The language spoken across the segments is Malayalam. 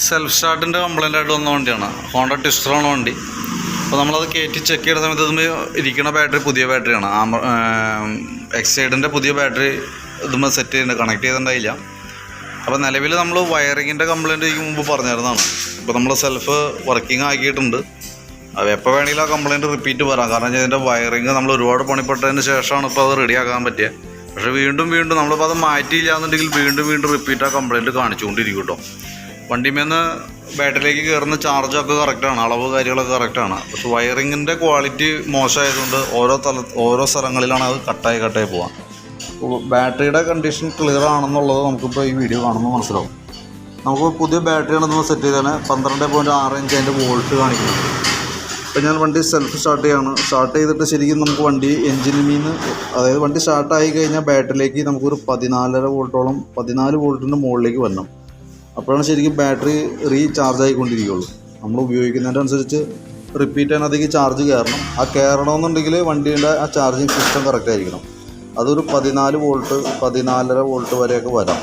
സെൽഫ് സ്റ്റാർട്ടിൻ്റെ കംപ്ലൈൻ്റ് ആയിട്ട് വന്ന വണ്ടിയാണ്. ഹോണ്ട ട്വിസ്റ്ററാണ് വണ്ടി. അപ്പോൾ നമ്മളത് കയറ്റി ചെക്ക് ചെയ്യുന്ന സമയത്ത് ഇതുമ്പോൾ ഇരിക്കുന്ന ബാറ്ററി പുതിയ ബാറ്ററിയാണ്. എക്സൈഡിൻ്റെ പുതിയ ബാറ്ററി ഇതുമ്പോൾ സെറ്റ് ചെയ്യുന്നുണ്ട്, കണക്ട് ചെയ്തിട്ടുണ്ടായില്ല. അപ്പോൾ നിലവിൽ നമ്മൾ വയറിങ്ങിൻ്റെ കംപ്ലൈൻറ്റ് എനിക്ക് മുമ്പ് പറഞ്ഞിരുന്നതാണ്. ഇപ്പോൾ നമ്മൾ സെൽഫ് വർക്കിംഗ് ആക്കിയിട്ടുണ്ട്. അത് എപ്പോൾ വേണമെങ്കിലും ആ കംപ്ലൈൻറ്റ് റിപ്പീറ്റ് വരാം. കാരണം ഇതിൻ്റെ വയറിങ് നമ്മൾ ഒരുപാട് പണിപ്പെട്ടതിന് ശേഷമാണ് ഇപ്പോൾ അത് റെഡിയാക്കാൻ പറ്റിയത്. പക്ഷേ വീണ്ടും നമ്മളിപ്പോൾ അത് മാറ്റിയില്ല എന്നുണ്ടെങ്കിൽ വീണ്ടും റിപ്പീറ്റ് ആ കംപ്ലൈൻറ്റ് കാണിച്ചുകൊണ്ടിരിക്കും കേട്ടോ. വണ്ടിമേന്ന് ബാറ്ററിയിലേക്ക് കയറുന്ന ചാർജൊക്കെ കറക്റ്റാണ്, അളവ് കാര്യങ്ങളൊക്കെ കറക്റ്റാണ്. പക്ഷെ വയറിങ്ങിൻ്റെ ക്വാളിറ്റി മോശമായതുകൊണ്ട് ഓരോ സ്ഥലങ്ങളിലാണ് അത് കട്ടായി പോകാം. ബാറ്ററിയുടെ കണ്ടീഷൻ ക്ലിയർ ആണെന്നുള്ളത് നമുക്കിപ്പോൾ ഈ വീഡിയോ കാണുമ്പോൾ മനസ്സിലാവും. നമുക്ക് പുതിയ ബാറ്ററിയാണ് നമ്മൾ സെറ്റ് ചെയ്താണ്. 12.6 ഇഞ്ച് അതിൻ്റെ വോൾട്ട് കാണിക്കുന്നത്. ഇപ്പോൾ ഞാൻ വണ്ടി സെൽഫ് സ്റ്റാർട്ട് ചെയ്തിട്ട് ശരിക്കും നമുക്ക് വണ്ടി എഞ്ചിനിൽ നിന്ന്, അതായത് വണ്ടി സ്റ്റാർട്ടായി കഴിഞ്ഞാൽ ബാറ്ററിയിലേക്ക് നമുക്കൊരു 14 വോൾട്ടിൻ്റെ മുകളിലേക്ക് വരണം. അപ്പോഴാണ് ശരിക്കും ബാറ്ററി റീചാർജ് ആയിക്കൊണ്ടിരിക്കുകയുള്ളൂ. നമ്മൾ ഉപയോഗിക്കുന്നതിൻ്റെ അനുസരിച്ച് റിപ്പീറ്റ് അതിനകത്തേക്ക് ചാർജ് കയറണമെന്നുണ്ടെങ്കിൽ വണ്ടീൻ്റെ ആ ചാർജിങ് സിസ്റ്റം കറക്റ്റ് ആയിരിക്കണം. അതൊരു 14 വോൾട്ട് 14.5 വോൾട്ട് വരെയൊക്കെ വരാം.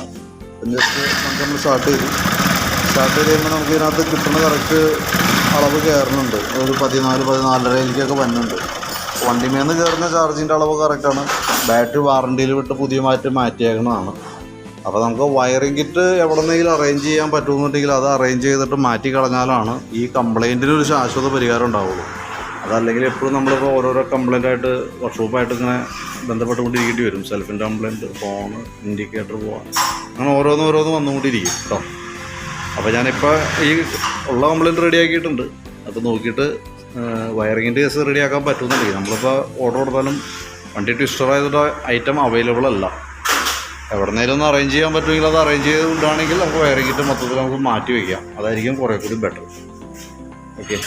ജസ്റ്റ് നമുക്ക് നമ്മൾ സ്റ്റാർട്ട് ചെയ്ത് കഴിയുമ്പോൾ നമുക്ക് ഇതിനകത്ത് കിട്ടുന്ന കറക്റ്റ് അളവ് കയറുന്നുണ്ട്. ഒരു 14-14.5 വരുന്നുണ്ട്. വണ്ടിമേന്ന് കയറുന്ന ചാർജിൻ്റെ അളവ് കറക്റ്റാണ്. ബാറ്ററി വാറണ്ടിയിൽ വിട്ട് പുതിയ മാറ്റിയേക്കുന്നതാണ്. അപ്പോൾ നമുക്ക് വയറിംഗ് കിറ്റ് എവിടെന്നെങ്കിലും അറേഞ്ച് ചെയ്യാൻ പറ്റുമെന്നുണ്ടെങ്കിൽ അത് അറേഞ്ച് ചെയ്തിട്ട് മാറ്റി കളഞ്ഞാലാണ് ഈ കംപ്ലൈൻറ്റിന് ഒരു ശാശ്വത പരിഹാരം ഉണ്ടാവുള്ളൂ. അതല്ലെങ്കിൽ എപ്പോഴും നമ്മളിപ്പോൾ ഓരോരോ കംപ്ലൈൻറ്റായിട്ട് വർക്ക്ഷോപ്പായിട്ട് ഇങ്ങനെ ബന്ധപ്പെട്ടുകൊണ്ടിരിക്കേണ്ടി വരും. സെൽഫിൻ്റെ കംപ്ലൈൻറ്റ്, ഫോണ്, ഇൻഡിക്കേറ്റർ പോകാൻ, അങ്ങനെ ഓരോന്ന് വന്നുകൊണ്ടിരിക്കും കേട്ടോ. അപ്പോൾ ഞാനിപ്പോൾ ഈ ഉള്ള കംപ്ലൈൻറ്റ് റെഡിയാക്കിയിട്ടുണ്ട്. അപ്പോൾ നോക്കിയിട്ട് വയറിങ്ങിൻ്റെ കേസ് റെഡിയാക്കാൻ പറ്റുമെന്നുണ്ടെങ്കിൽ നമ്മളിപ്പോൾ ഓർഡർ കൊടുത്താലും വണ്ടി ട്വിസ്റ്റർ ആയതുകൊണ്ട് ഐറ്റം അവൈലബിൾ അല്ല. എവിടെന്നേലും ഒന്ന് അറേഞ്ച് ചെയ്യാൻ പറ്റുമെങ്കിൽ അത് അറേഞ്ച് ചെയ്തുകൊണ്ടാണെങ്കിൽ നമുക്ക് വയറിങ്ങിട്ട് മൊത്തത്തിൽ നമുക്ക് മാറ്റി വയ്ക്കാം. അതായിരിക്കും കുറേ കൂടി ബെറ്റർ. ഓക്കെ.